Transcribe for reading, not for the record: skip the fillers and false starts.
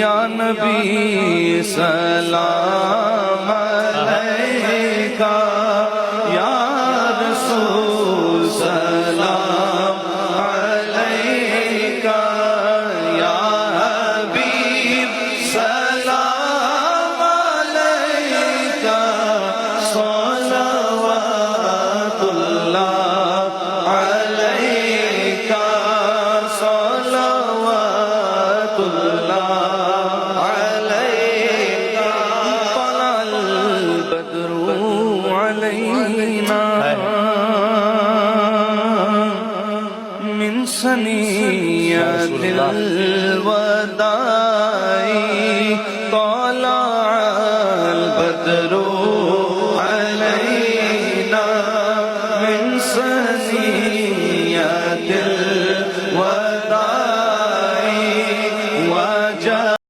یا نبی سلام علیکہ، یا رسول سلام علیکہ، یا حبیب سلام علیکہ، صلوات اللہ علیکہ، صلوات اللہ علیکہ، طلع البدر علینا من ثنیۃ الوداع، طلع البدر